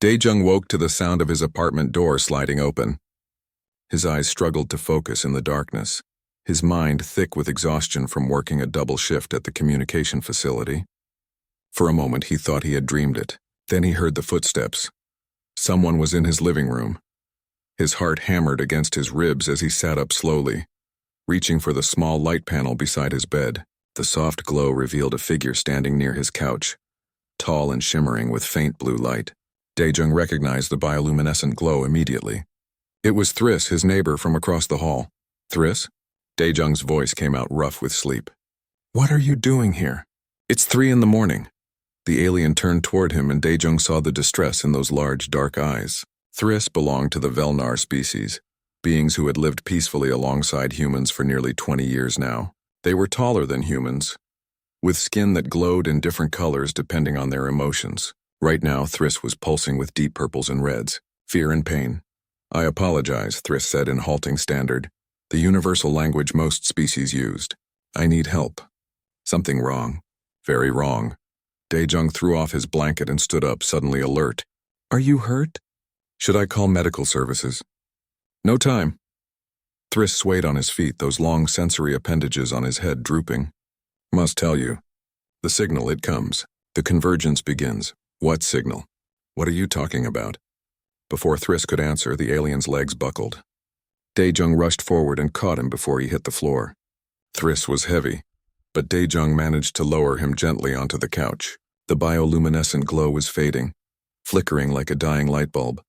Dae-jung woke to the sound of his apartment door sliding open. His eyes struggled to focus in the darkness, his mind thick with exhaustion from working a double shift at the communication facility. For a moment he thought he had dreamed it. Then he heard the footsteps. Someone was in his living room. His heart hammered against his ribs as he sat up slowly, reaching for the small light panel beside his bed. The soft glow revealed a figure standing near his couch, tall and shimmering with faint blue light. Dae-jung recognized the bioluminescent glow immediately. It was Thriss, his neighbor from across the hall. "Thriss?" Dae-jung's voice came out rough with sleep. "What are you doing here? It's 3 in the morning." The alien turned toward him and Dae-jung saw the distress in those large, dark eyes. Thriss belonged to the Velnar species, beings who had lived peacefully alongside humans for nearly 20 years now. They were taller than humans, with skin that glowed in different colors depending on their emotions. Right now, Thriss was pulsing with deep purples and reds, fear and pain. "I apologize," Thriss said in halting standard, the universal language most species used. "I need help." "Something wrong." "Very wrong." Dae-jung threw off his blanket and stood up, suddenly alert. "Are you hurt?" "Should I call medical services?" "No time." Thriss swayed on his feet, those long sensory appendages on his head drooping. "Must tell you. The signal, it comes. The convergence begins." "What signal? What are you talking about?" Before Thriss could answer, the alien's legs buckled. Dae-jung rushed forward and caught him before he hit the floor. Thriss was heavy, but Dae-jung managed to lower him gently onto the couch. The bioluminescent glow was fading, flickering like a dying light bulb.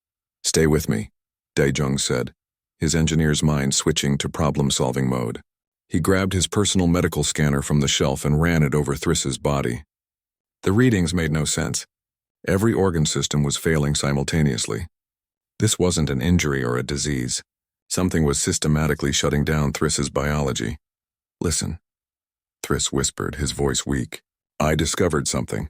"Stay with me," Dae-jung said, his engineer's mind switching to problem-solving mode. He grabbed his personal medical scanner from the shelf and ran it over Thriss's body. The readings made no sense. Every organ system was failing simultaneously. This wasn't an injury or a disease. Something was systematically shutting down Thriss's biology. "Listen," Thriss whispered, his voice weak. "I discovered something.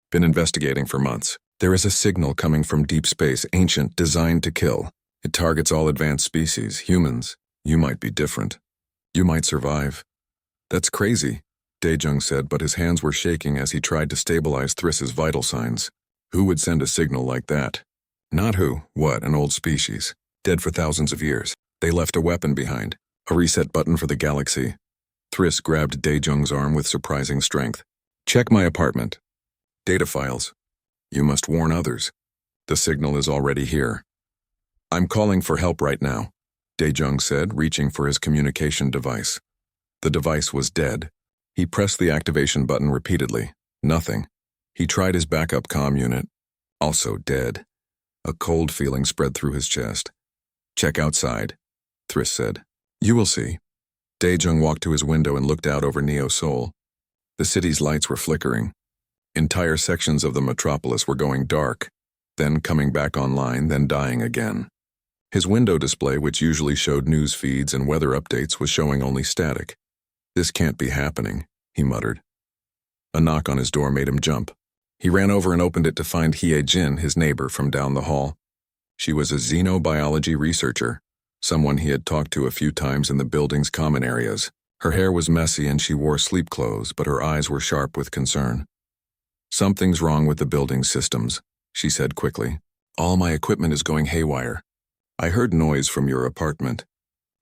Been investigating for months. There is a signal coming from deep space, ancient, designed to kill. It targets all advanced species, humans. You might be different. You might survive." "That's crazy," Dae-jung said, but his hands were shaking as he tried to stabilize Thriss's vital signs. Who would send a signal like that? Not who, what, an old species. Dead for thousands of years. They left a weapon behind. A reset button for the galaxy. Thriss grabbed Dae-jung's arm with surprising strength. "Check my apartment. Data files. You must warn others. The signal is already here." "I'm calling for help right now," Dae-jung said, reaching for his communication device. The device was dead. He pressed the activation button repeatedly. Nothing. He tried his backup comm unit. Also dead. A cold feeling spread through his chest. "Check outside," Thriss said. "You will see." Dae-jung walked to his window and looked out over Neo-Seoul. The city's lights were flickering. Entire sections of the metropolis were going dark, then coming back online, then dying again. His window display, which usually showed news feeds and weather updates, was showing only static. "This can't be happening," he muttered. A knock on his door made him jump. He ran over and opened it to find Hye-jin, his neighbor from down the hall. She was a xenobiology researcher, someone he had talked to a few times in the building's common areas. Her hair was messy and she wore sleep clothes, but her eyes were sharp with concern. "Something's wrong with the building's systems," she said quickly. "All my equipment is going haywire. I heard noise from your apartment.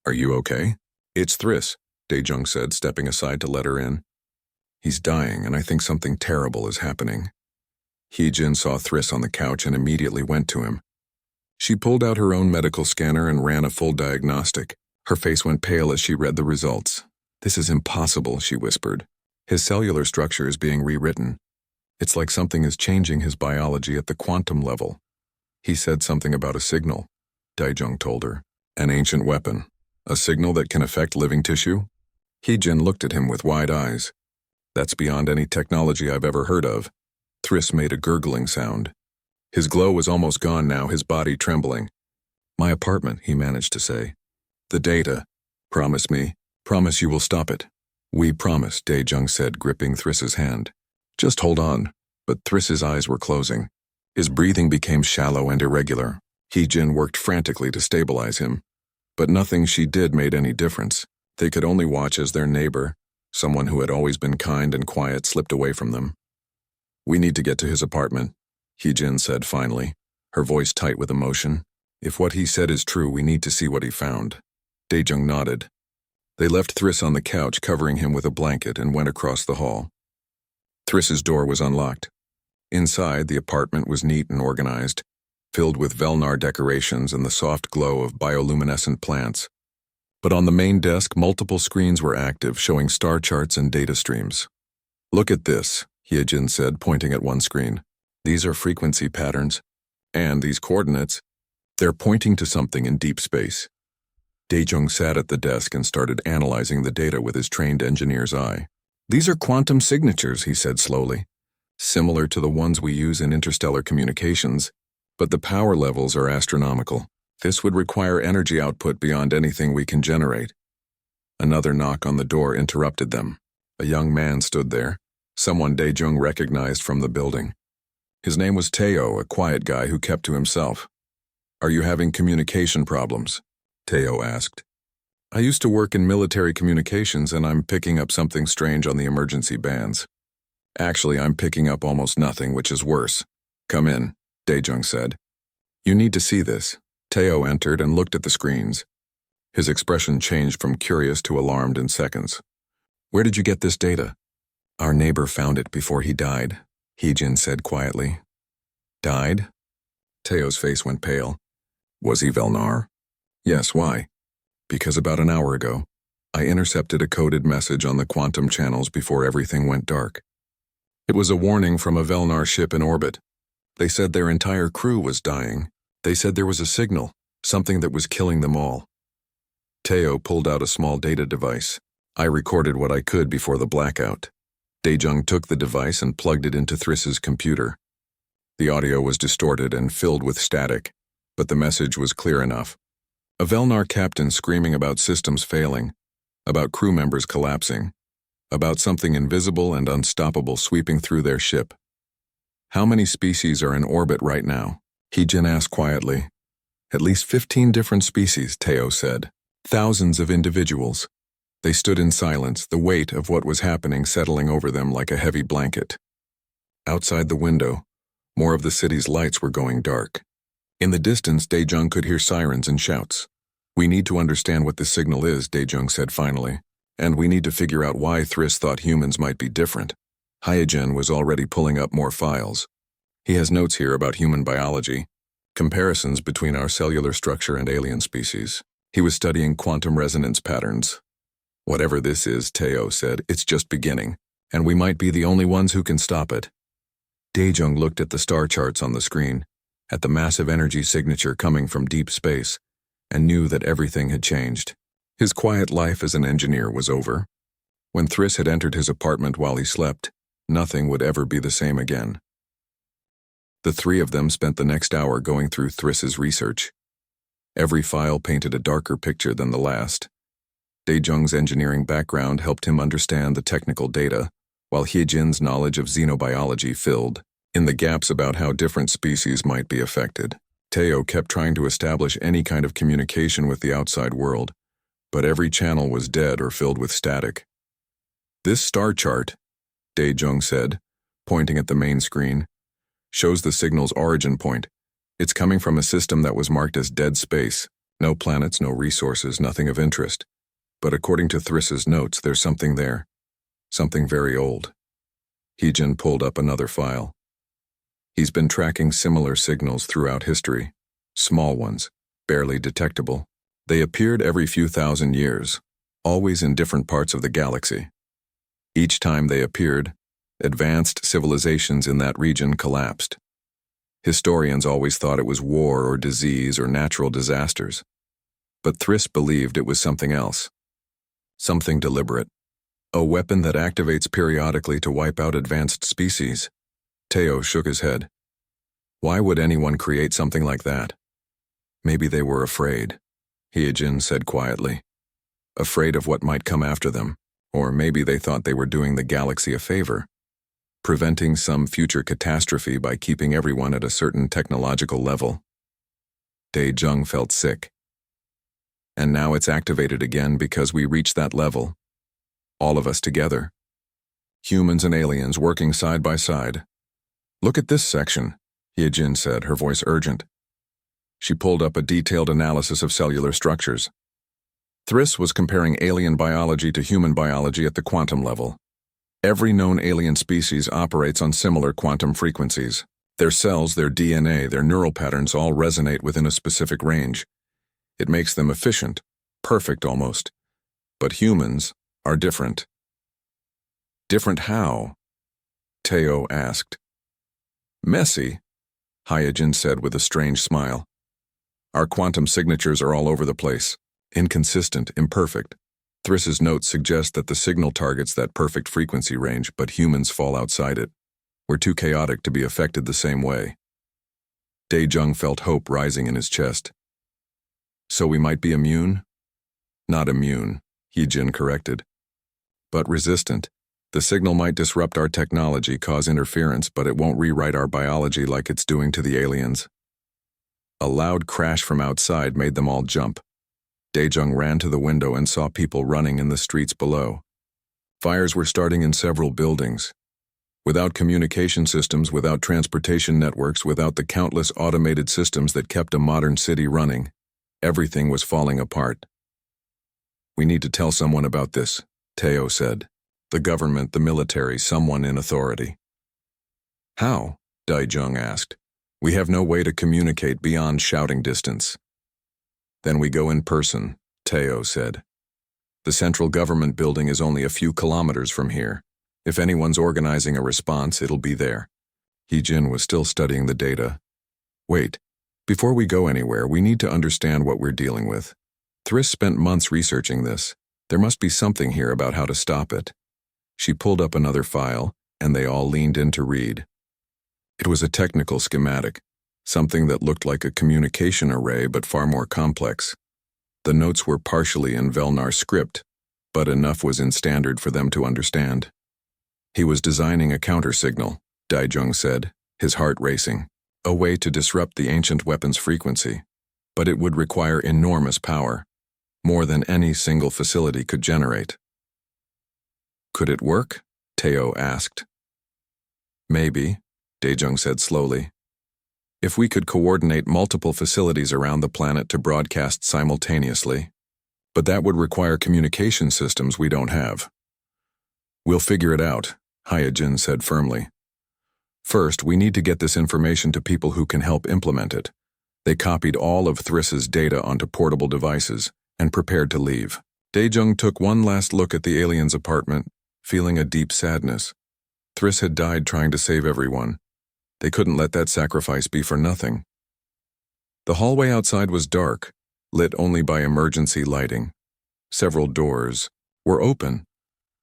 Are you okay?" "It's Thriss," Dae-jung said, stepping aside to let her in. "He's dying, and I think something terrible is happening." Hye-jin saw Thriss on the couch and immediately went to him. She pulled out her own medical scanner and ran a full diagnostic. Her face went pale as she read the results. "This is impossible," she whispered. "His cellular structure is being rewritten. It's like something is changing his biology at the quantum level." "He said something about a signal," Dae-jung told her. "An ancient weapon. A signal that can affect living tissue?" Hye-jin looked at him with wide eyes. "That's beyond any technology I've ever heard of." Thriss made a gurgling sound. His glow was almost gone now, his body trembling. "My apartment," he managed to say. "The data. Promise me. Promise you will stop it." "We promise," Dae-jung said, gripping Thriss's hand. "Just hold on." But Thriss's eyes were closing. His breathing became shallow and irregular. Hye-jin worked frantically to stabilize him. But nothing she did made any difference. They could only watch as their neighbor, someone who had always been kind and quiet, slipped away from them. "We need to get to his apartment," Hye-jin said finally. her voice tight with emotion. If what he said is true, we need to see what he found. Daejung nodded. They left Thriss on the couch, covering him with a blanket, and went across the hall. Thriss's door was unlocked. Inside, the apartment was neat and organized, filled with Velnar decorations and the soft glow of bioluminescent plants. But on the main desk, multiple screens were active, showing star charts and data streams. Look at this, Hyejin said, pointing at one screen. These are frequency patterns. And these coordinates, they're pointing to something in deep space. Daejung sat at the desk and started analyzing the data with his trained engineer's eye. These are quantum signatures, he said slowly, similar to the ones we use in interstellar communications, but the power levels are astronomical. This would require energy output beyond anything we can generate. Another knock on the door interrupted them. A young man stood there, someone Daejung recognized from the building. His name was Teo, a quiet guy who kept to himself. Are you having communication problems? Teo asked. I used to work in military communications and I'm picking up something strange on the emergency bands. Actually, I'm picking up almost nothing, which is worse. Come in, Daejung said. You need to see this. Teo entered and looked at the screens. His expression changed from curious to alarmed in seconds. Where did you get this data? Our neighbor found it before he died, Hyejin said quietly. Died? Teo's face went pale. Was he Velnar? Yes, why? Because about an hour ago, I intercepted a coded message on the quantum channels before everything went dark. It was a warning from a Velnar ship in orbit. They said their entire crew was dying. They said there was a signal, something that was killing them all. Teo pulled out a small data device. I recorded what I could before the blackout. Daejung took the device and plugged it into Thriss's computer. The audio was distorted and filled with static, but the message was clear enough. A Velnar captain screaming about systems failing, about crew members collapsing, about something invisible and unstoppable sweeping through their ship. How many species are in orbit right now? Hyejin asked quietly. At least 15 different species, Teo said. Thousands of individuals. They stood in silence, the weight of what was happening settling over them like a heavy blanket. Outside the window, more of the city's lights were going dark. In the distance, Daejung could hear sirens and shouts. We need to understand what this signal is, Daejung said finally, and we need to figure out why Thriss thought humans might be different. Hyejin was already pulling up more files. He has notes here about human biology, comparisons between our cellular structure and alien species. He was studying quantum resonance patterns. Whatever this is, Teo said, it's just beginning, and we might be the only ones who can stop it. Daejung looked at the star charts on the screen, at the massive energy signature coming from deep space, and knew that everything had changed. His quiet life as an engineer was over. When Thriss had entered his apartment while he slept, nothing would ever be the same again. The three of them spent the next hour going through Thriss's research. Every file painted a darker picture than the last. Daejung's engineering background helped him understand the technical data, while Hyejin's knowledge of xenobiology filled in the gaps about how different species might be affected. Teo kept trying to establish any kind of communication with the outside world, but every channel was dead or filled with static. This star chart, Daejung said, pointing at the main screen, shows the signal's origin point. It's coming from a system that was marked as dead space. No planets, no resources, nothing of interest. But according to Thriss's notes, there's something there. Something very old. Hyejin pulled up another file. He's been tracking similar signals throughout history. Small ones, barely detectable. They appeared every few thousand years, always in different parts of the galaxy. Each time they appeared, advanced civilizations in that region collapsed. Historians always thought it was war or disease or natural disasters. But Thriss believed it was something else. Something deliberate. A weapon that activates periodically to wipe out advanced species. Teo shook his head. Why would anyone create something like that? Maybe they were afraid, Hyejin said quietly. Afraid of what might come after them, or maybe they thought they were doing the galaxy a favor, preventing some future catastrophe by keeping everyone at a certain technological level. Daejung felt sick. And now it's activated again because we reached that level. All of us together. Humans and aliens working side by side. Look at this section, Hyejin said, her voice urgent. She pulled up a detailed analysis of cellular structures. Thriss was comparing alien biology to human biology at the quantum level. Every known alien species operates on similar quantum frequencies. Their cells, their DNA, their neural patterns all resonate within a specific range. It makes them efficient, perfect almost. But humans are different. Different how? Teo asked. Messy, Hyejin said with a strange smile. Our quantum signatures are all over the place. Inconsistent, imperfect. Thriss's notes suggest that the signal targets that perfect frequency range, but humans fall outside it. We're too chaotic to be affected the same way. Daejung felt hope rising in his chest. So we might be immune? Not immune, Hyejin corrected. But resistant. The signal might disrupt our technology, cause interference, but it won't rewrite our biology like it's doing to the aliens. A loud crash from outside made them all jump. Daejung ran to the window and saw people running in the streets below. Fires were starting in several buildings. Without communication systems, without transportation networks, without the countless automated systems that kept a modern city running, everything was falling apart. We need to tell someone about this, Teo said. The government, the military, someone in authority. How? Daejung asked. We have no way to communicate beyond shouting distance. Then we go in person, Teo said. The central government building is only a few kilometers from here. If anyone's organizing a response, it'll be there. Hyejin was still studying the data. Wait, before we go anywhere, we need to understand what we're dealing with. Thriss spent months researching this. There must be something here about how to stop it. She pulled up another file, and they all leaned in to read. It was a technical schematic, something that looked like a communication array but far more complex. The notes were partially in Velnar script, but enough was in standard for them to understand. He was designing a counter-signal, Daejung said, his heart racing, a way to disrupt the ancient weapon's frequency. But it would require enormous power, more than any single facility could generate. Could it work? Teo asked. Maybe, Daejung said slowly. If we could coordinate multiple facilities around the planet to broadcast simultaneously. But that would require communication systems we don't have. We'll figure it out, Hyejin said firmly. First, we need to get this information to people who can help implement it. They copied all of Thriss's data onto portable devices and prepared to leave. Daejung took one last look at the alien's apartment, feeling a deep sadness. Thriss had died trying to save everyone. They couldn't let that sacrifice be for nothing. The hallway outside was dark, lit only by emergency lighting. Several doors were open,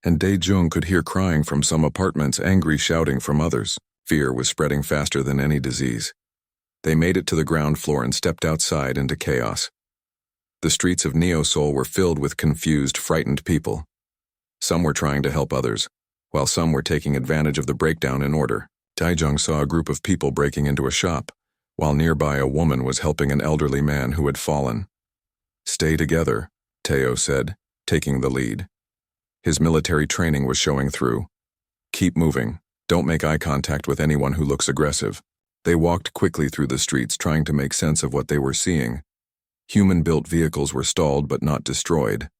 and Daejung could hear crying from some apartments, angry shouting from others. Fear was spreading faster than any disease. They made it to the ground floor and stepped outside into chaos. The streets of Neo-Seoul were filled with confused, frightened people. Some were trying to help others, while some were taking advantage of the breakdown in order. Daejung saw a group of people breaking into a shop, while nearby a woman was helping an elderly man who had fallen. Stay together, Teo said, taking the lead. His military training was showing through. Keep moving. Don't make eye contact with anyone who looks aggressive. They walked quickly through the streets, trying to make sense of what they were seeing. Human-built vehicles were stalled but not destroyed.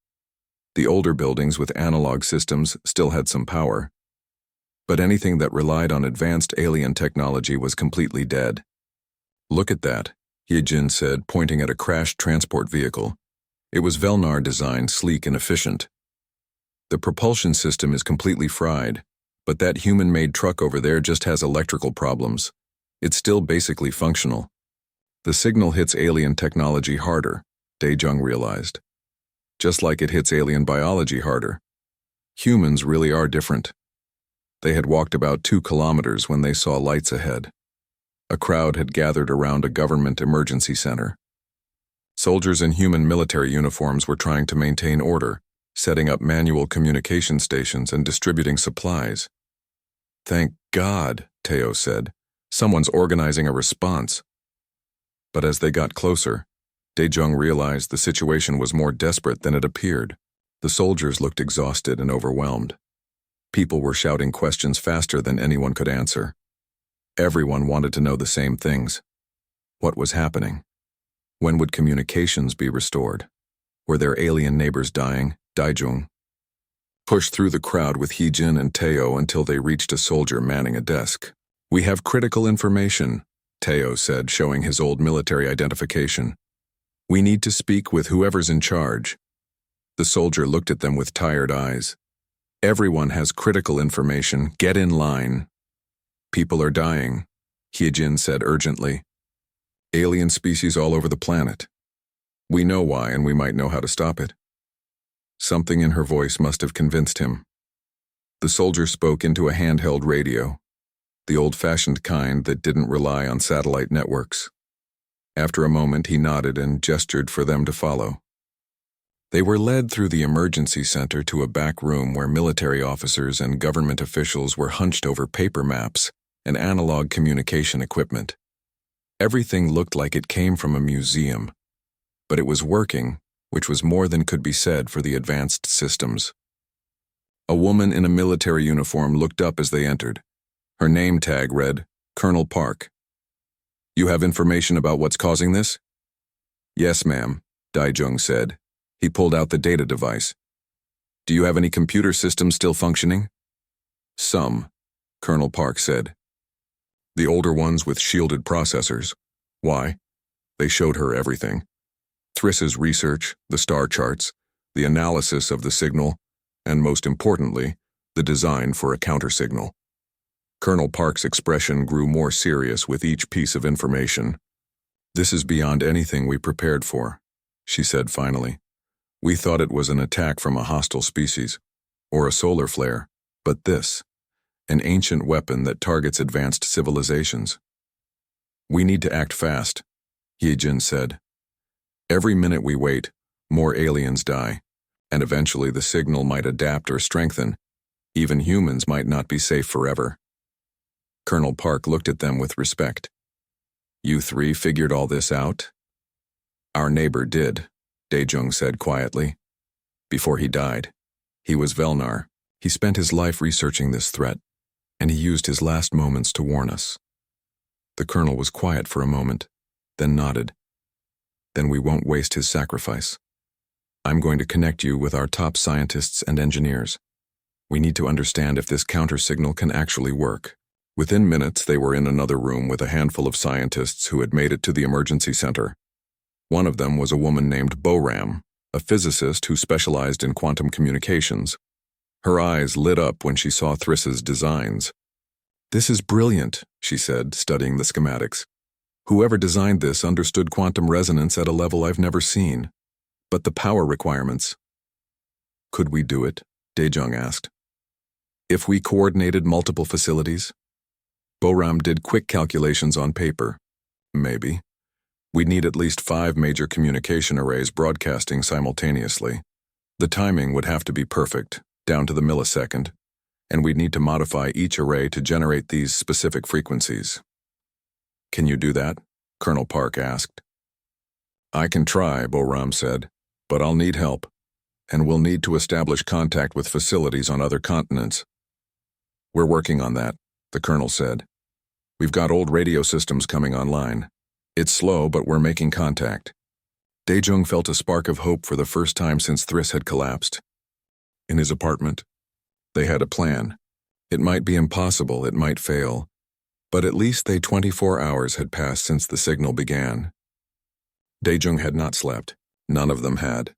The older buildings with analog systems still had some power. But anything that relied on advanced alien technology was completely dead. Look at that, Hyejin said, pointing at a crashed transport vehicle. It was Velnar designed, sleek and efficient. The propulsion system is completely fried, but that human-made truck over there just has electrical problems. It's still basically functional. The signal hits alien technology harder, Daejung realized. Just like it hits alien biology harder. Humans really are different. They had walked about 2 kilometers when they saw lights ahead. A crowd had gathered around a government emergency center. Soldiers in human military uniforms were trying to maintain order, setting up manual communication stations and distributing supplies. Thank God, Teo said. Someone's organizing a response. But as they got closer, Daejung realized the situation was more desperate than it appeared. The soldiers looked exhausted and overwhelmed. People were shouting questions faster than anyone could answer. Everyone wanted to know the same things. What was happening? When would communications be restored? Were their alien neighbors dying? Daijung pushed through the crowd with Heejin and Teo until they reached a soldier manning a desk. "We have critical information," Teo said, showing his old military identification. "We need to speak with whoever's in charge." The soldier looked at them with tired eyes. "Everyone has critical information. Get in line." "People are dying," Heejin said urgently. "Alien species all over the planet. We know why, and we might know how to stop it." Something in her voice must have convinced him. The soldier spoke into a handheld radio, the old-fashioned kind that didn't rely on satellite networks. After a moment, he nodded and gestured for them to follow. They were led through the emergency center to a back room where military officers and government officials were hunched over paper maps and analog communication equipment. Everything looked like it came from a museum, but it was working, which was more than could be said for the advanced systems. A woman in a military uniform looked up as they entered. Her name tag read, "Colonel Park." "You have information about what's causing this?" "Yes, ma'am," Daijung said. He pulled out the data device. "Do you have any computer systems still functioning?" "Some," Colonel Park said. "The older ones with shielded processors." "Why?" They showed her everything. Thriss's research, the star charts, the analysis of the signal, and most importantly, the design for a countersignal. Colonel Park's expression grew more serious with each piece of information. "This is beyond anything we prepared for," she said finally. "We thought it was an attack from a hostile species, or a solar flare, but this, an ancient weapon that targets advanced civilizations. We need to act fast," Heejin said. "Every minute we wait, more aliens die, and eventually the signal might adapt or strengthen. Even humans might not be safe forever." Colonel Park looked at them with respect. "You three figured all this out?" "Our neighbor did," Daejung said quietly. "Before he died. He was Velnar. He spent his life researching this threat, and he used his last moments to warn us." The colonel was quiet for a moment, then nodded. "Then we won't waste his sacrifice. I'm going to connect you with our top scientists and engineers. We need to understand if this counter-signal can actually work." Within minutes, they were in another room with a handful of scientists who had made it to the emergency center. One of them was a woman named Boram, a physicist who specialized in quantum communications. Her eyes lit up when she saw Thriss's designs. "This is brilliant," she said, studying the schematics. "Whoever designed this understood quantum resonance at a level I've never seen. But the power requirements—" "Could we do it?" Daejung asked. "If we coordinated multiple facilities?" Boram did quick calculations on paper. "Maybe. We'd need at least 5 major communication arrays broadcasting simultaneously. The timing would have to be perfect, down to the millisecond, and we'd need to modify each array to generate these specific frequencies." "Can you do that?" Colonel Park asked. "I can try," Boram said, "but I'll need help, and we'll need to establish contact with facilities on other continents." "We're working on that," the colonel said. "We've got old radio systems coming online. It's slow, but we're making contact." Daejung felt a spark of hope for the first time since Thriss had collapsed. In his apartment, they had a plan. It might be impossible, it might fail, but at least 24 hours had passed since the signal began. Daejung had not slept. None of them had.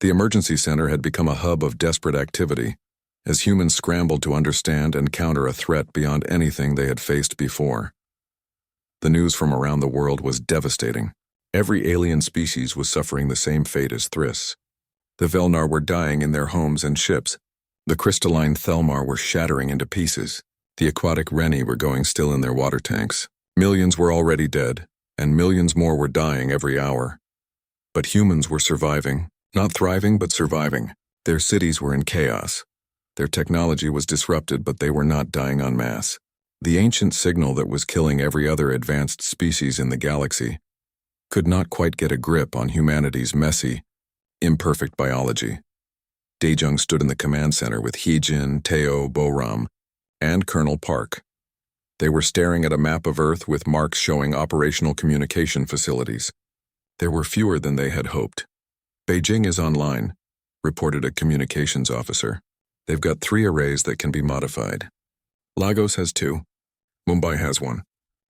The emergency center had become a hub of desperate activity, as humans scrambled to understand and counter a threat beyond anything they had faced before. The news from around the world was devastating. Every alien species was suffering the same fate as Thriss. The Velnar were dying in their homes and ships. The crystalline Thelmar were shattering into pieces. The aquatic Renni were going still in their water tanks. Millions were already dead, and millions more were dying every hour. But humans were surviving. Not thriving, but surviving. Their cities were in chaos. Their technology was disrupted, but they were not dying en masse. The ancient signal that was killing every other advanced species in the galaxy could not quite get a grip on humanity's messy, imperfect biology. Daejung stood in the command center with Heejin, Teo, Boram, and Colonel Park. They were staring at a map of Earth with marks showing operational communication facilities. There were fewer than they had hoped. Beijing is online, reported a communications officer. They've got 3 arrays that can be modified. Lagos has 2. Mumbai has 1.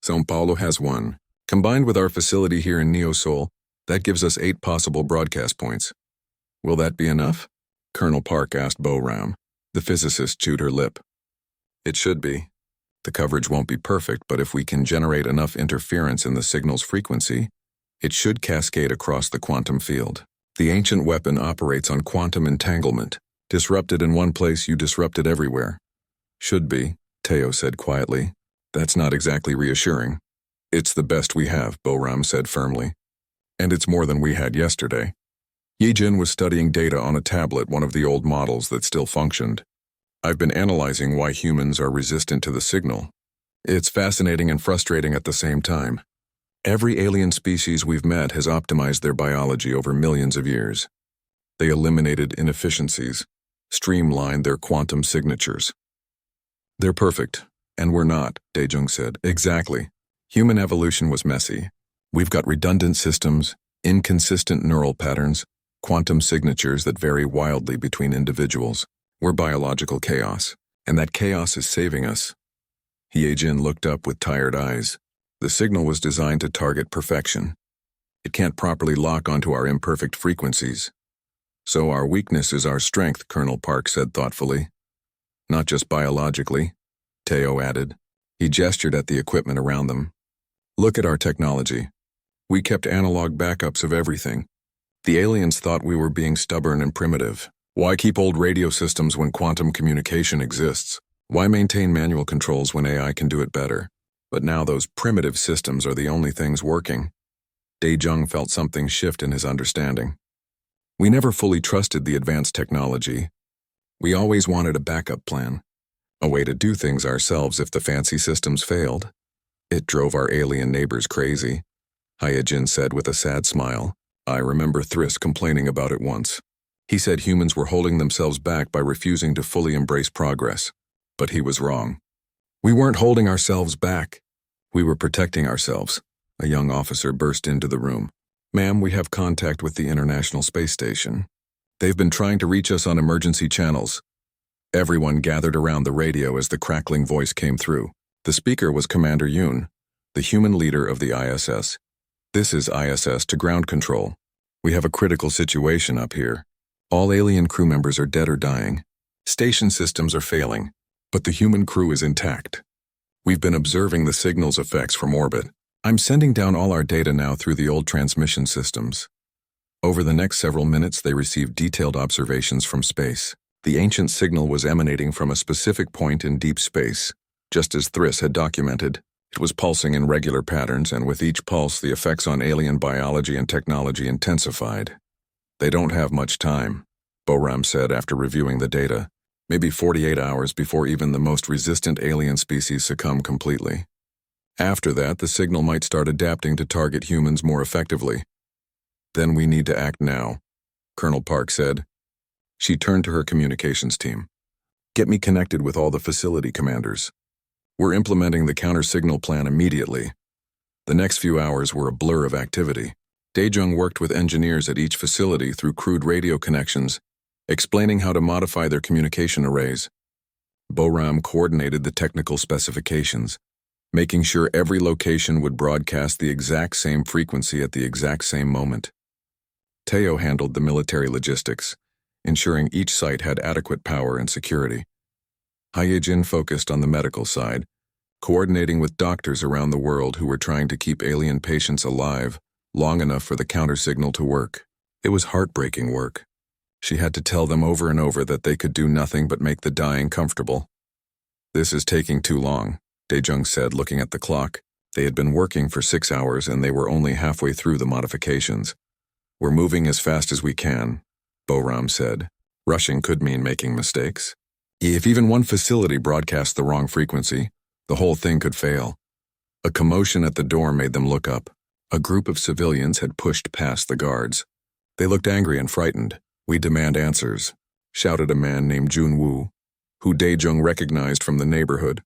São Paulo has 1. Combined with our facility here in Neo-Seoul, that gives us 8 possible broadcast points. Will that be enough? Colonel Park asked Bo-Ram. The physicist chewed her lip. It should be. The coverage won't be perfect, but if we can generate enough interference in the signal's frequency, it should cascade across the quantum field. The ancient weapon operates on quantum entanglement. Disrupted in one place, you disrupt it everywhere. Should be, Teo said quietly. That's not exactly reassuring. It's the best we have, Bo-Ram said firmly. And it's more than we had yesterday. Yijin was studying data on a tablet, one of the old models that still functioned. I've been analyzing why humans are resistant to the signal. It's fascinating and frustrating at the same time. Every alien species we've met has optimized their biology over millions of years. They eliminated inefficiencies, streamlined their quantum signatures. They're perfect, and we're not, Daejung said. Exactly. Human evolution was messy. We've got redundant systems, inconsistent neural patterns, quantum signatures that vary wildly between individuals. We're biological chaos, and that chaos is saving us. Hyejin looked up with tired eyes. The signal was designed to target perfection. It can't properly lock onto our imperfect frequencies. So our weakness is our strength, Colonel Park said thoughtfully. Not just biologically, Teo added. He gestured at the equipment around them. Look at our technology. We kept analog backups of everything. The aliens thought we were being stubborn and primitive. Why keep old radio systems when quantum communication exists? Why maintain manual controls when AI can do it better? But now those primitive systems are the only things working. Daejung felt something shift in his understanding. We never fully trusted the advanced technology. We always wanted a backup plan, a way to do things ourselves if the fancy systems failed. It drove our alien neighbors crazy, Hyejin said with a sad smile. I remember Thriss complaining about it once. He said humans were holding themselves back by refusing to fully embrace progress. But he was wrong. We weren't holding ourselves back. We were protecting ourselves. A young officer burst into the room. Ma'am, we have contact with the International Space Station. They've been trying to reach us on emergency channels. Everyone gathered around the radio as the crackling voice came through. The speaker was Commander Yoon, the human leader of the ISS. This is ISS to ground control. We have a critical situation up here. All alien crew members are dead or dying. Station systems are failing, but the human crew is intact. We've been observing the signal's effects from orbit. I'm sending down all our data now through the old transmission systems. Over the next several minutes, they received detailed observations from space. The ancient signal was emanating from a specific point in deep space, just as Thriss had documented. It was pulsing in regular patterns, and with each pulse, the effects on alien biology and technology intensified. They don't have much time, Bo-Ram said after reviewing the data. Maybe 48 hours before even the most resistant alien species succumb completely. After that, the signal might start adapting to target humans more effectively. Then we need to act now, Colonel Park said. She turned to her communications team. Get me connected with all the facility commanders. We're implementing the counter-signal plan immediately. The next few hours were a blur of activity. Daejung worked with engineers at each facility through crude radio connections, explaining how to modify their communication arrays. Bo-Ram coordinated the technical specifications, making sure every location would broadcast the exact same frequency at the exact same moment. Teo handled the military logistics, ensuring each site had adequate power and security. Hyejin focused on the medical side, coordinating with doctors around the world who were trying to keep alien patients alive long enough for the counter-signal to work. It was heartbreaking work. She had to tell them over and over that they could do nothing but make the dying comfortable. This is taking too long, Daejung said, looking at the clock. They had been working for 6 hours and they were only halfway through the modifications. We're moving as fast as we can, Bo-Ram said. Rushing could mean making mistakes. If even one facility broadcast the wrong frequency, the whole thing could fail. A commotion at the door made them look up. A group of civilians had pushed past the guards. They looked angry and frightened. We demand answers, shouted a man named Jun Woo, who Daejung recognized from the neighborhood.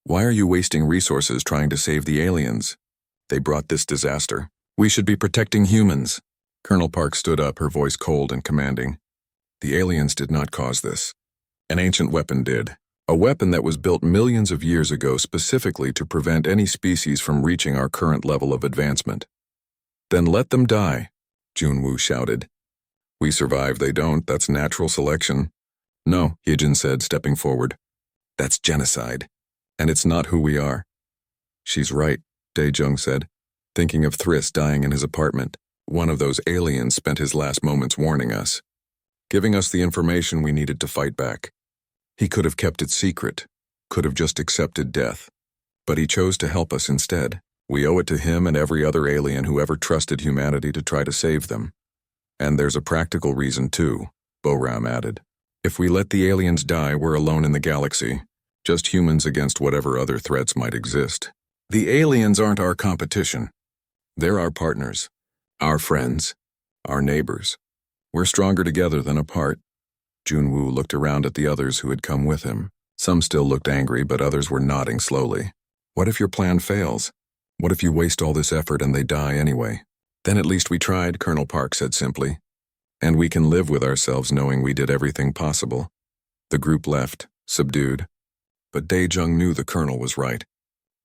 Why are you wasting resources trying to save the aliens? They brought this disaster. We should be protecting humans. Colonel Park stood up, her voice cold and commanding. The aliens did not cause this. An ancient weapon did. A weapon that was built millions of years ago specifically to prevent any species from reaching our current level of advancement. Then let them die, Junwoo shouted. We survive, they don't. That's natural selection. No, Hyejin said, stepping forward. That's genocide. And it's not who we are. She's right, Dae-jung said, thinking of Thriss dying in his apartment. One of those aliens spent his last moments warning us, giving us the information we needed to fight back. He could have kept it secret, could have just accepted death, but he chose to help us instead. We owe it to him and every other alien who ever trusted humanity to try to save them. And there's a practical reason too, Boram added. If we let the aliens die, we're alone in the galaxy, just humans against whatever other threats might exist. The aliens aren't our competition. They're our partners, our friends, our neighbors. We're stronger together than apart. Junwoo looked around at the others who had come with him. Some still looked angry, but others were nodding slowly. What if your plan fails? What if you waste all this effort and they die anyway? Then at least we tried, Colonel Park said simply. And we can live with ourselves knowing we did everything possible. The group left, subdued. But Dae-jung knew the colonel was right.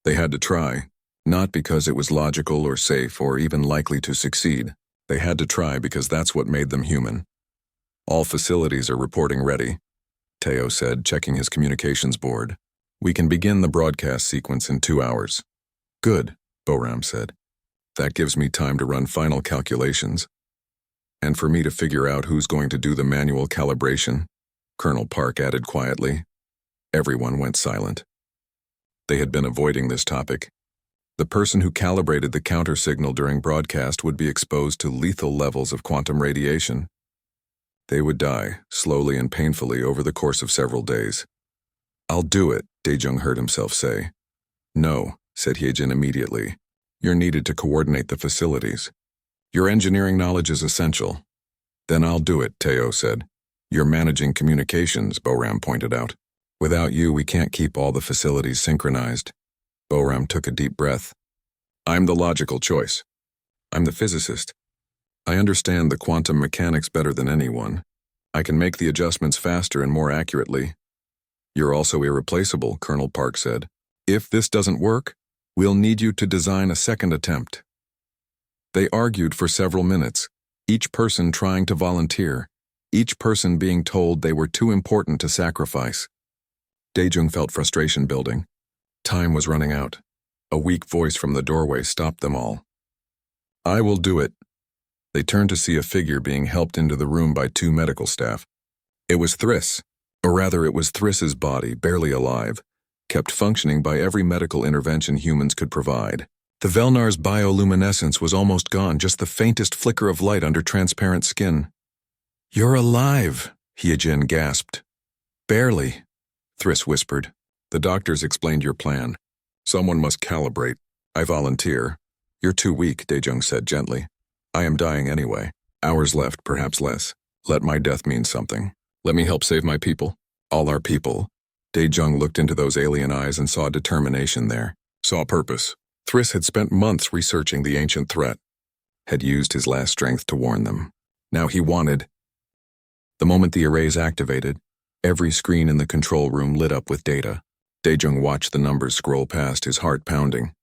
They had to try, not because it was logical or safe or even likely to succeed. They had to try because that's what made them human. All facilities are reporting ready, Teo said, checking his communications board. We can begin the broadcast sequence in 2 hours. Good, Boram said. That gives me time to run final calculations. And for me to figure out who's going to do the manual calibration, Colonel Park added quietly. Everyone went silent. They had been avoiding this topic. The person who calibrated the counter signal during broadcast would be exposed to lethal levels of quantum radiation. They would die, slowly and painfully, over the course of several days. I'll do it, Dae-jung heard himself say. No, said Hyejin immediately. You're needed to coordinate the facilities. Your engineering knowledge is essential. Then I'll do it, Teo said. You're managing communications, Boram pointed out. Without you, we can't keep all the facilities synchronized. Boram took a deep breath. I'm the logical choice. I'm the physicist. I understand the quantum mechanics better than anyone. I can make the adjustments faster and more accurately. You're also irreplaceable, Colonel Park said. If this doesn't work, we'll need you to design a second attempt. They argued for several minutes, each person trying to volunteer, each person being told they were too important to sacrifice. Dae-jung felt frustration building. Time was running out. A weak voice from the doorway stopped them all. I will do it. They turned to see a figure being helped into the room by 2 medical staff. It was Thriss, or rather it was Thriss's body, barely alive, kept functioning by every medical intervention humans could provide. The Velnar's bioluminescence was almost gone, just the faintest flicker of light under transparent skin. You're alive, Hyejin gasped. Barely, Thriss whispered. The doctors explained your plan. Someone must calibrate. I volunteer. You're too weak, Dae-jung said gently. I am dying anyway. Hours left, perhaps less. Let my death mean something. Let me help save my people. All our people. Dae-jung looked into those alien eyes and saw determination there. Saw purpose. Thriss had spent months researching the ancient threat. Had used his last strength to warn them. Now he wanted. The moment the arrays activated, every screen in the control room lit up with data. Dae-jung watched the numbers scroll past, his heart pounding.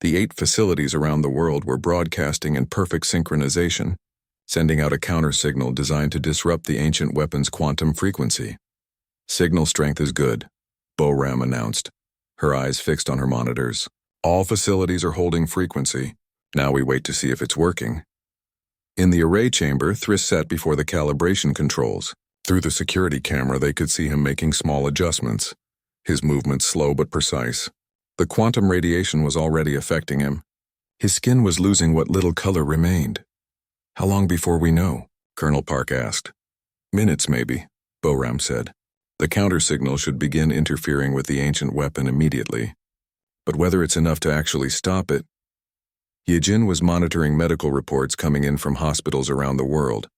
The 8 facilities around the world were broadcasting in perfect synchronization, sending out a counter signal designed to disrupt the ancient weapon's quantum frequency. Signal strength is good, Boram announced, her eyes fixed on her monitors. All facilities are holding frequency. Now we wait to see if it's working. In the array chamber, Thriss sat before the calibration controls. Through the security camera, they could see him making small adjustments. His movements slow but precise. The quantum radiation was already affecting him. His skin was losing what little color remained. How long before we know? Colonel Park asked. Minutes, maybe, Boram said. The counter signal should begin interfering with the ancient weapon immediately. But whether it's enough to actually stop it... Hyejin was monitoring medical reports coming in from hospitals around the world.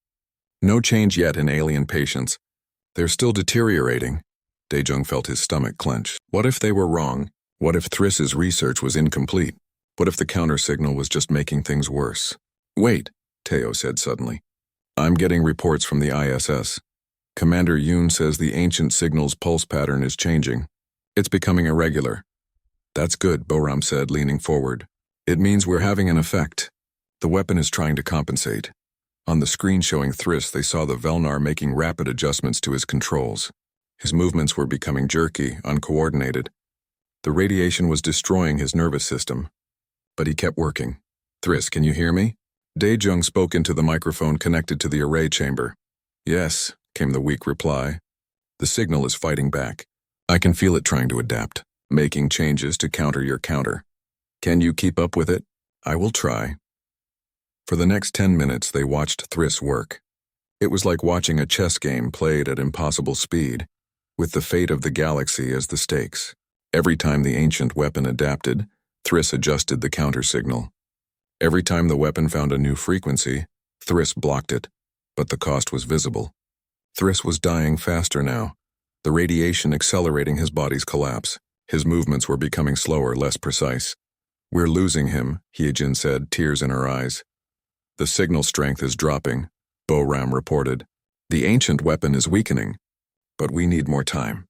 No change yet in alien patients. They're still deteriorating. Daejung felt his stomach clench. What if they were wrong? What if Thriss's research was incomplete? What if the counter-signal was just making things worse? Wait, Teo said suddenly. I'm getting reports from the ISS. Commander Yoon says the ancient signal's pulse pattern is changing. It's becoming irregular. That's good, Boram said, leaning forward. It means we're having an effect. The weapon is trying to compensate. On the screen showing Thriss, they saw the Velnar making rapid adjustments to his controls. His movements were becoming jerky, uncoordinated. The radiation was destroying his nervous system. But he kept working. Thriss, can you hear me? Daejung spoke into the microphone connected to the array chamber. Yes, came the weak reply. The signal is fighting back. I can feel it trying to adapt, making changes to counter your counter. Can you keep up with it? I will try. For the next 10 minutes, they watched Thriss work. It was like watching a chess game played at impossible speed, with the fate of the galaxy as the stakes. Every time the ancient weapon adapted, Thriss adjusted the counter signal. Every time the weapon found a new frequency, Thriss blocked it, but the cost was visible. Thriss was dying faster now, the radiation accelerating his body's collapse. His movements were becoming slower, less precise. We're losing him, Hyejin said, tears in her eyes. The signal strength is dropping, Boram reported. The ancient weapon is weakening, but we need more time.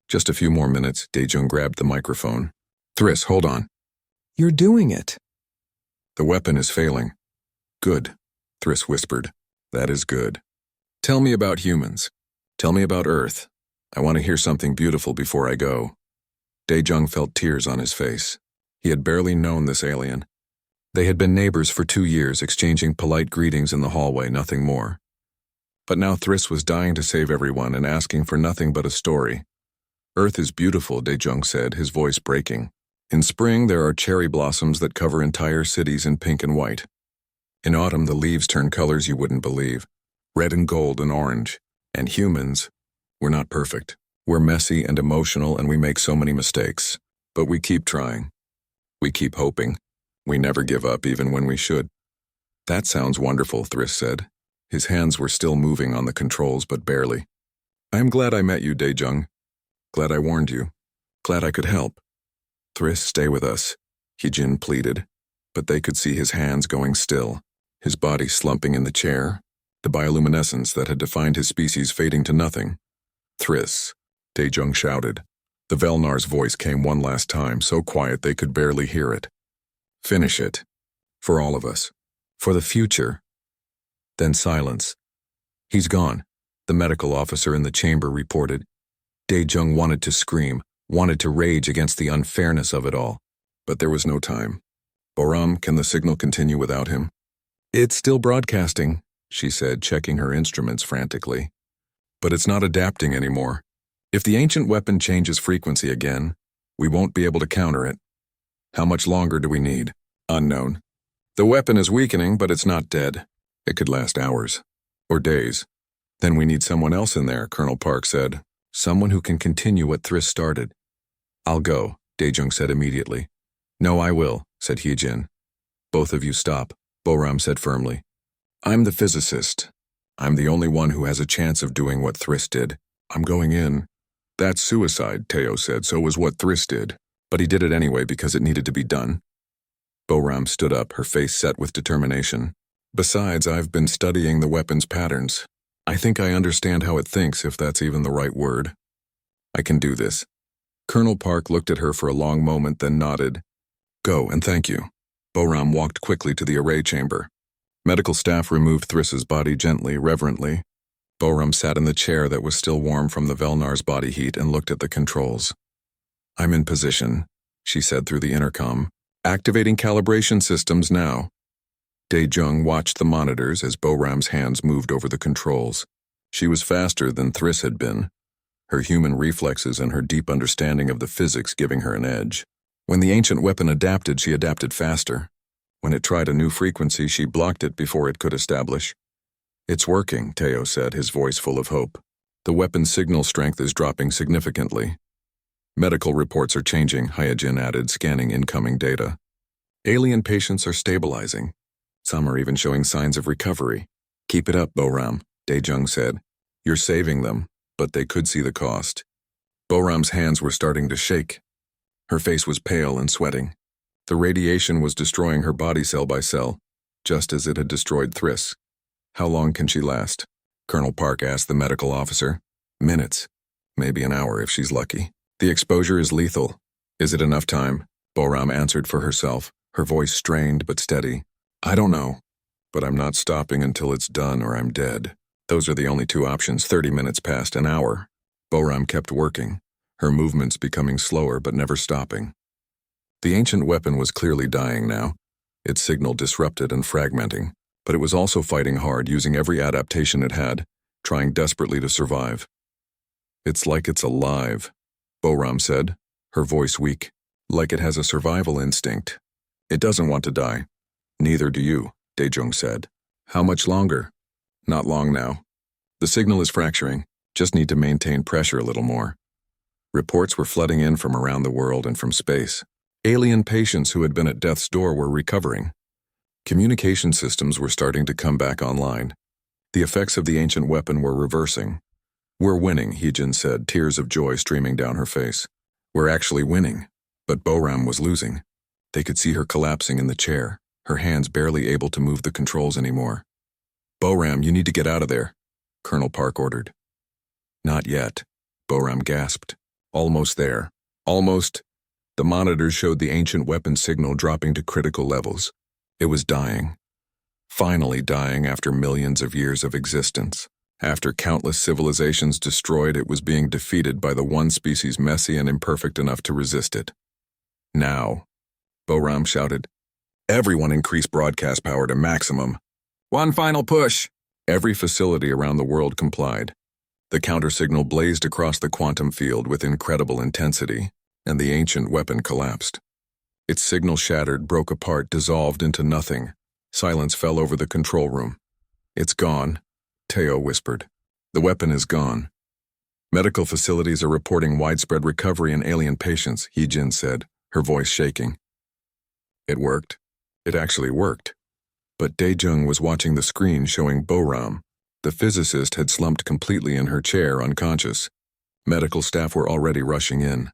Just a few more minutes, Daejung grabbed the microphone. Thriss, hold on. You're doing it. The weapon is failing. Good, Thriss whispered. That is good. Tell me about humans. Tell me about Earth. I want to hear something beautiful before I go. Daejung felt tears on his face. He had barely known this alien. They had been neighbors for 2 years, exchanging polite greetings in the hallway, nothing more. But now Thriss was dying to save everyone and asking for nothing but a story. Earth is beautiful, Daejung said, his voice breaking. In spring, there are cherry blossoms that cover entire cities in pink and white. In autumn, the leaves turn colors you wouldn't believe, red and gold and orange. And humans, we're not perfect. We're messy and emotional, and we make so many mistakes. But we keep trying. We keep hoping. We never give up, even when we should. That sounds wonderful, Thriss said. His hands were still moving on the controls, but barely. I am glad I met you, Daejung. Glad I warned you. Glad I could help. Thriss, stay with us, Hyejin pleaded, but they could see his hands going still, his body slumping in the chair, the bioluminescence that had defined his species fading to nothing. Thriss, Daejung shouted. The Velnar's voice came one last time, so quiet they could barely hear it. Finish it. For all of us. For the future. Then silence. He's gone, the medical officer in the chamber reported. Daejung wanted to scream, wanted to rage against the unfairness of it all. But there was no time. Boram, can the signal continue without him? It's still broadcasting, she said, checking her instruments frantically. But it's not adapting anymore. If the ancient weapon changes frequency again, we won't be able to counter it. How much longer do we need? Unknown. The weapon is weakening, but it's not dead. It could last hours. Or days. Then we need someone else in there, Colonel Park said. Someone who can continue what Thriss started. I'll go, Daejung said immediately. No, I will, said Hyejin. Both of you stop, Boram said firmly. I'm the physicist. I'm the only one who has a chance of doing what Thriss did. I'm going in. That's suicide, Teo said. So was what Thriss did. But he did it anyway because it needed to be done. Boram stood up, her face set with determination. Besides, I've been studying the weapon's patterns. I think I understand how it thinks, if that's even the right word. I can do this. Colonel Park looked at her for a long moment, then nodded. Go, and thank you. Boram walked quickly to the array chamber. Medical staff removed Thriss's body gently, reverently. Boram sat in the chair that was still warm from the Velnar's body heat and looked at the controls. I'm in position, she said through the intercom. Activating calibration systems now. Daejung watched the monitors as Boram's hands moved over the controls. She was faster than Thriss had been, her human reflexes and her deep understanding of the physics giving her an edge. When the ancient weapon adapted, she adapted faster. When it tried a new frequency, she blocked it before it could establish. It's working, Teo said, his voice full of hope. The weapon's signal strength is dropping significantly. Medical reports are changing, Hyejin added, scanning incoming data. Alien patients are stabilizing. Some are even showing signs of recovery. Keep it up, Boram, Daejung said. You're saving them, but they could see the cost. Boram's hands were starting to shake. Her face was pale and sweating. The radiation was destroying her body cell by cell, just as it had destroyed Thriss. How long can she last? Colonel Park asked the medical officer. Minutes. Maybe an hour if she's lucky. The exposure is lethal. Is it enough time? Boram answered for herself, her voice strained but steady. I don't know, but I'm not stopping until it's done or I'm dead. Those are the only two options. 30 minutes passed, an hour. Boram kept working, her movements becoming slower but never stopping. The ancient weapon was clearly dying now, its signal disrupted and fragmenting, but it was also fighting hard, using every adaptation it had, trying desperately to survive. It's like it's alive, Boram said, her voice weak, like it has a survival instinct. It doesn't want to die. Neither do you, Daejung said. How much longer? Not long now. The signal is fracturing, just need to maintain pressure a little more. Reports were flooding in from around the world and from space. Alien patients who had been at death's door were recovering. Communication systems were starting to come back online. The effects of the ancient weapon were reversing. We're winning, Heejin said, tears of joy streaming down her face. We're actually winning. But Boram was losing. They could see her collapsing in the chair, her hands barely able to move the controls anymore. Boram, you need to get out of there, Colonel Park ordered. Not yet, Boram gasped. Almost there. Almost. The monitors showed the ancient weapon signal dropping to critical levels. It was dying. Finally dying after millions of years of existence. After countless civilizations destroyed, it was being defeated by the one species messy and imperfect enough to resist it. Now, Boram shouted, everyone increase broadcast power to maximum. One final push. Every facility around the world complied. The counter-signal blazed across the quantum field with incredible intensity, and the ancient weapon collapsed. Its signal shattered, broke apart, dissolved into nothing. Silence fell over the control room. It's gone, Teo whispered. The weapon is gone. Medical facilities are reporting widespread recovery in alien patients, Heejin said, her voice shaking. It worked. It actually worked. But Daejung was watching the screen showing Boram. The physicist had slumped completely in her chair, unconscious. Medical staff were already rushing in.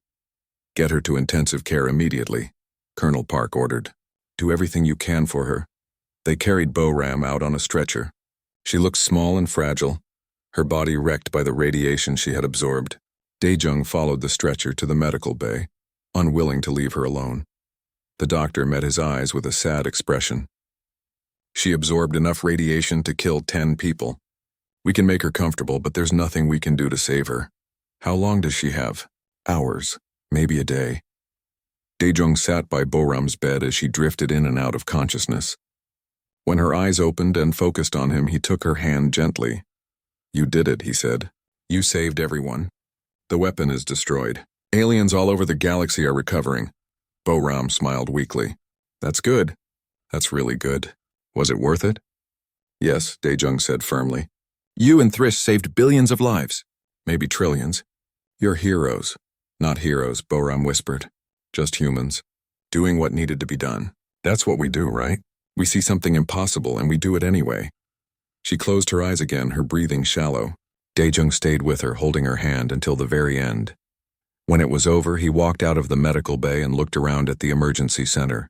Get her to intensive care immediately, Colonel Park ordered. Do everything you can for her. They carried Boram out on a stretcher. She looked small and fragile, her body wrecked by the radiation she had absorbed. Daejung followed the stretcher to the medical bay, unwilling to leave her alone. The doctor met his eyes with a sad expression. She absorbed enough radiation to kill 10 people. We can make her comfortable, but there's nothing we can do to save her. How long does she have? Hours, maybe a day. Daejung sat by Boram's bed as she drifted in and out of consciousness. When her eyes opened and focused on him, he took her hand gently. You did it, he said. You saved everyone. The weapon is destroyed. Aliens all over the galaxy are recovering. Boram smiled weakly. That's good. That's really good. Was it worth it? Yes, Daejung said firmly. You and Thriss saved billions of lives. Maybe trillions. You're heroes. Not heroes, Boram whispered. Just humans. Doing what needed to be done. That's what we do, right? We see something impossible and we do it anyway. She closed her eyes again, her breathing shallow. Daejung stayed with her, holding her hand until the very end. When it was over, he walked out of the medical bay and looked around at the emergency center.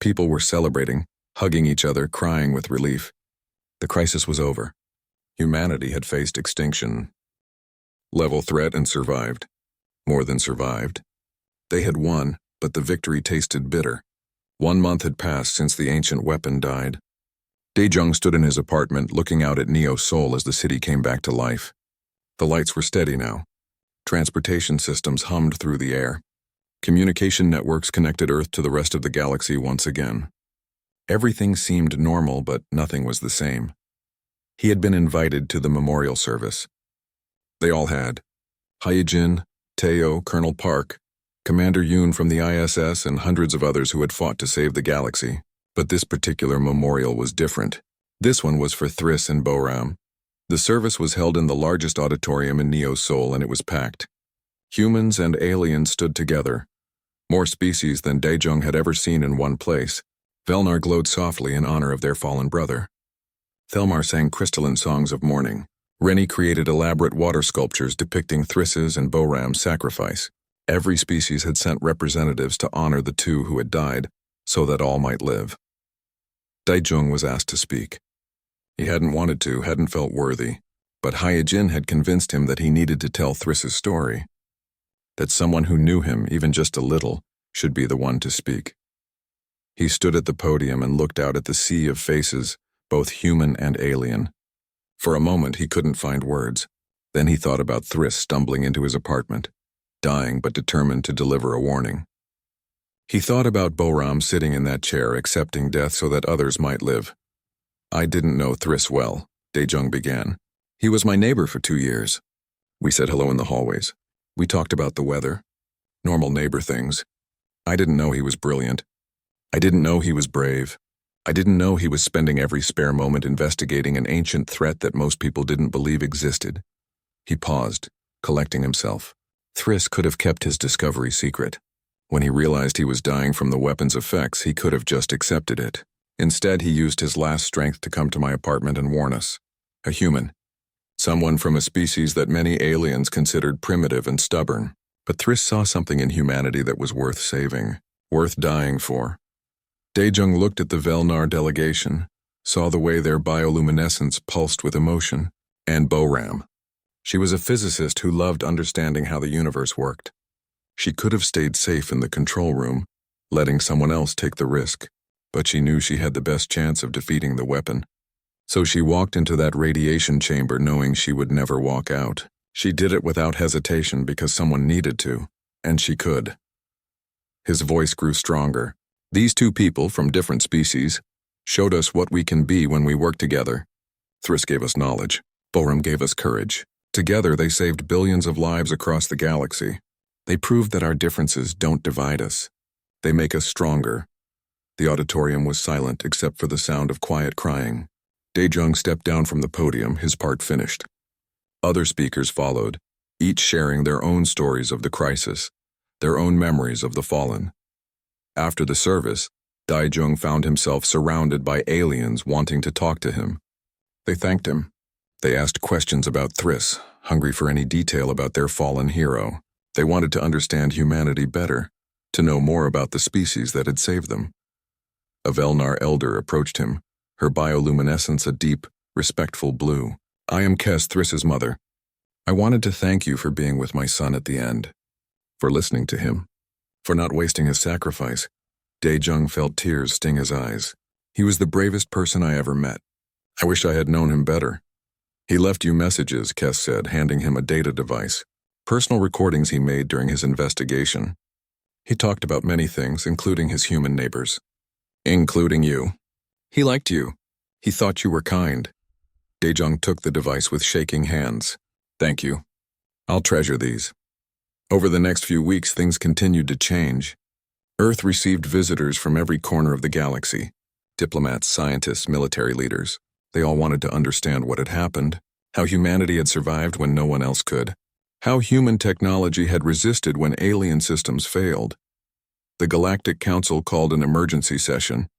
People were celebrating, hugging each other, crying with relief. The crisis was over. Humanity had faced extinction. Level threat and survived. More than survived. They had won, but the victory tasted bitter. 1 month had passed since the ancient weapon died. Daejung stood in his apartment, looking out at Neo Sol as the city came back to life. The lights were steady now. Transportation systems hummed through the air. Communication networks connected Earth to the rest of the galaxy once again. Everything seemed normal, but nothing was the same. He had been invited to the memorial service. They all had. Hyejin, Teo, Colonel Park, Commander Yoon from the ISS, and hundreds of others who had fought to save the galaxy. But this particular memorial was different. This one was for Thriss and Boram. The service was held in the largest auditorium in Neo Sol, and it was packed. Humans and aliens stood together. More species than Daejung had ever seen in one place. Velnar glowed softly in honor of their fallen brother. Thelmar sang crystalline songs of mourning. Rennie created elaborate water sculptures depicting Thriss's and Boram's sacrifice. Every species had sent representatives to honor the two who had died, so that all might live. Daijung was asked to speak. He hadn't wanted to, hadn't felt worthy, but Hyejin had convinced him that he needed to tell Thriss's story, that someone who knew him, even just a little, should be the one to speak. He stood at the podium and looked out at the sea of faces, both human and alien. For a moment he couldn't find words. Then he thought about Thriss stumbling into his apartment, dying but determined to deliver a warning. He thought about Boram sitting in that chair accepting death so that others might live. "I didn't know Thriss well," Daejung began. "He was my neighbor for 2 years. We said hello in the hallways. We talked about the weather. Normal neighbor things. I didn't know he was brilliant. I didn't know he was brave. I didn't know he was spending every spare moment investigating an ancient threat that most people didn't believe existed." He paused, collecting himself. Thriss could have kept his discovery secret. When he realized he was dying from the weapon's effects, he could have just accepted it. Instead, he used his last strength to come to my apartment and warn us. A human. Someone from a species that many aliens considered primitive and stubborn. But Thriss saw something in humanity that was worth saving, worth dying for. Daejung looked at the Velnar delegation, saw the way their bioluminescence pulsed with emotion, and Boram. She was a physicist who loved understanding how the universe worked. She could have stayed safe in the control room, letting someone else take the risk, but she knew she had the best chance of defeating the weapon. So she walked into that radiation chamber knowing she would never walk out. She did it without hesitation because someone needed to, and she could. His voice grew stronger. "These two people from different species showed us what we can be when we work together. Thriss gave us knowledge. Boram gave us courage. Together they saved billions of lives across the galaxy. They proved that our differences don't divide us. They make us stronger." The auditorium was silent except for the sound of quiet crying. Daejung stepped down from the podium, his part finished. Other speakers followed, each sharing their own stories of the crisis, their own memories of the fallen. After the service, Daejung found himself surrounded by aliens wanting to talk to him. They thanked him. They asked questions about Thriss, hungry for any detail about their fallen hero. They wanted to understand humanity better, to know more about the species that had saved them. A Velnar elder approached him, her bioluminescence a deep, respectful blue. "I am Kes, Thriss's mother. I wanted to thank you for being with my son at the end, for listening to him, for not wasting his sacrifice." Daejung felt tears sting his eyes. "He was the bravest person I ever met. I wish I had known him better." "He left you messages," Kes said, handing him a data device. Personal recordings he made during his investigation. He talked about many things, including his human neighbors. "Including you. He liked you. He thought you were kind." Daejung took the device with shaking hands. "Thank you. I'll treasure these." Over the next few weeks, things continued to change. Earth received visitors from every corner of the galaxy. Diplomats, scientists, military leaders. They all wanted to understand what had happened, how humanity had survived when no one else could, how human technology had resisted when alien systems failed. The Galactic Council called an emergency session.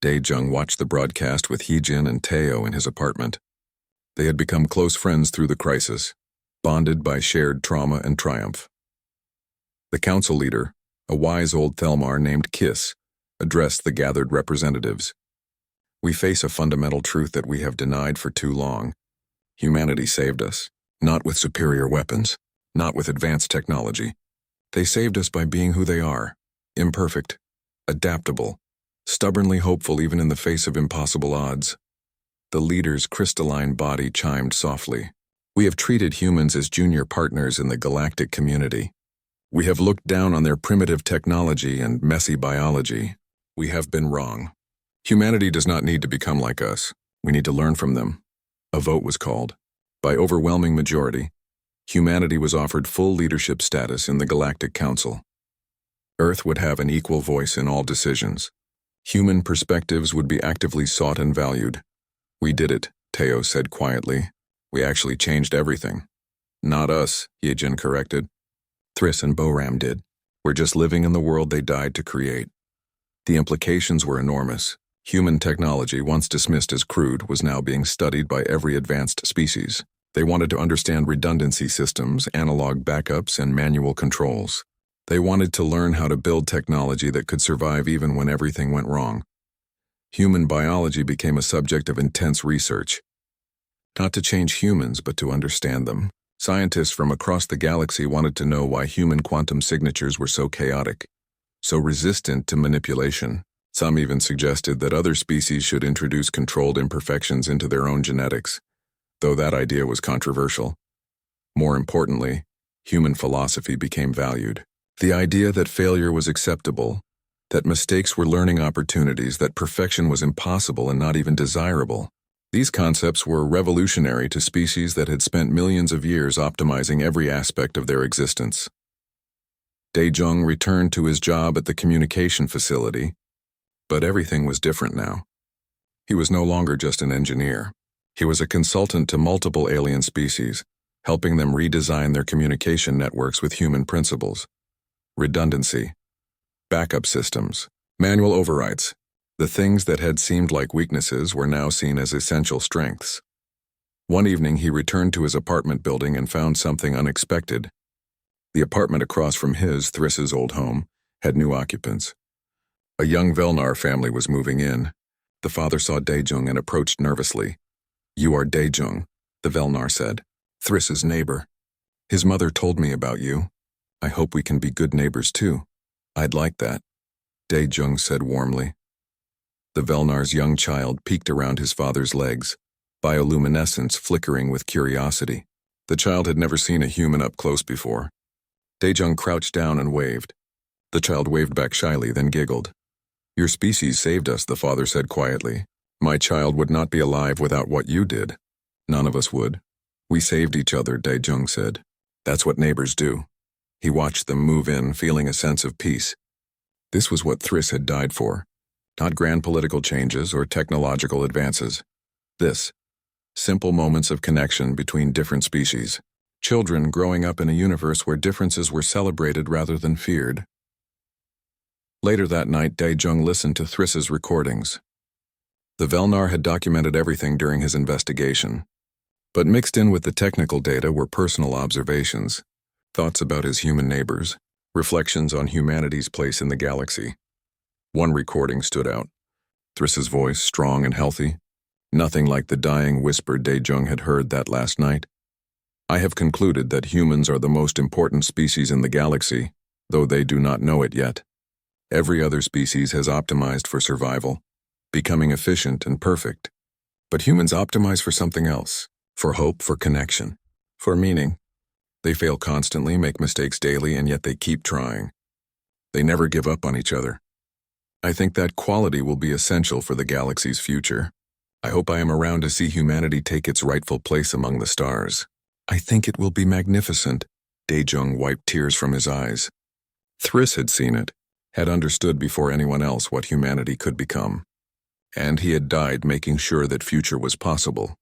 Daejung watched the broadcast with Heejin and Teo in his apartment. They had become close friends through the crisis, bonded by shared trauma and triumph. The council leader, a wise old Thelmar named Kiss, addressed the gathered representatives. "We face a fundamental truth that we have denied for too long. Humanity saved us, not with superior weapons, not with advanced technology. They saved us by being who they are, imperfect, adaptable, stubbornly hopeful even in the face of impossible odds." The leader's crystalline body chimed softly. "We have treated humans as junior partners in the galactic community. We have looked down on their primitive technology and messy biology. We have been wrong. Humanity does not need to become like us. We need to learn from them." A vote was called. By overwhelming majority, humanity was offered full leadership status in the Galactic Council. Earth would have an equal voice in all decisions. Human perspectives would be actively sought and valued. "We did it," Teo said quietly. "We actually changed everything." "Not us," Yejin corrected. "Thriss and Boram did. We're just living in the world they died to create." The implications were enormous. Human technology, once dismissed as crude, was now being studied by every advanced species. They wanted to understand redundancy systems, analog backups, and manual controls. They wanted to learn how to build technology that could survive even when everything went wrong. Human biology became a subject of intense research. Not to change humans, but to understand them. Scientists from across the galaxy wanted to know why human quantum signatures were so chaotic, so resistant to manipulation. Some even suggested that other species should introduce controlled imperfections into their own genetics, though that idea was controversial. More importantly, human philosophy became valued. The idea that failure was acceptable, that mistakes were learning opportunities, that perfection was impossible and not even desirable. These concepts were revolutionary to species that had spent millions of years optimizing every aspect of their existence. Dae-jung returned to his job at the communication facility, but everything was different now. He was no longer just an engineer. He was a consultant to multiple alien species, helping them redesign their communication networks with human principles. Redundancy, backup systems, manual overrides. The things that had seemed like weaknesses were now seen as essential strengths. One evening he returned to his apartment building and found something unexpected. The apartment across from his, Thriss's old home, had new occupants. A young Velnar family was moving in. The father saw Dae-jung and approached nervously. "You are Dae-jung," the Velnar said. "Thriss's neighbor. His mother told me about you. I hope we can be good neighbors too." "I'd like that," Dae-jung said warmly. The Velnar's young child peeked around his father's legs, bioluminescence flickering with curiosity. The child had never seen a human up close before. Dae-jung crouched down and waved. The child waved back shyly, then giggled. "Your species saved us," the father said quietly. "My child would not be alive without what you did." "None of us would. We saved each other," Dae-jung said. "That's what neighbors do." He watched them move in, feeling a sense of peace. This was what Thriss had died for. Not grand political changes or technological advances. This, simple moments of connection between different species. Children growing up in a universe where differences were celebrated rather than feared. Later that night, Dae-jung listened to Thriss's recordings. The Velnar had documented everything during his investigation, but mixed in with the technical data were personal observations, thoughts about his human neighbors, reflections on humanity's place in the galaxy. One recording stood out. Thriss's voice, strong and healthy, nothing like the dying whisper Dae-jung had heard that last night. "I have concluded that humans are the most important species in the galaxy, though they do not know it yet. Every other species has optimized for survival, becoming efficient and perfect. But humans optimize for something else, for hope, for connection, for meaning. They fail constantly, make mistakes daily, and yet they keep trying. They never give up on each other. I think that quality will be essential for the galaxy's future. I hope I am around to see humanity take its rightful place among the stars. I think it will be magnificent." Dae-jung wiped tears from his eyes. Thriss had seen it, had understood before anyone else what humanity could become. And he had died making sure that future was possible.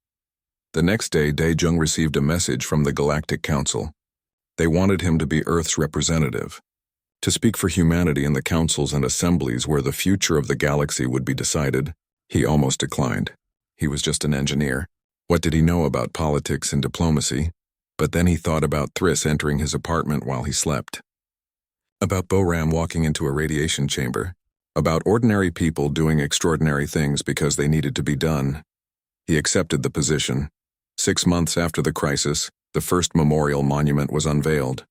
The next day, Dae-jung received a message from the Galactic Council. They wanted him to be Earth's representative, to speak for humanity in the councils and assemblies where the future of the galaxy would be decided. He almost declined. He was just an engineer. What did he know about politics and diplomacy? But then he thought about Thriss entering his apartment while he slept. About Boram walking into a radiation chamber. About ordinary people doing extraordinary things because they needed to be done. He accepted the position. 6 months after the crisis, the first memorial monument was unveiled.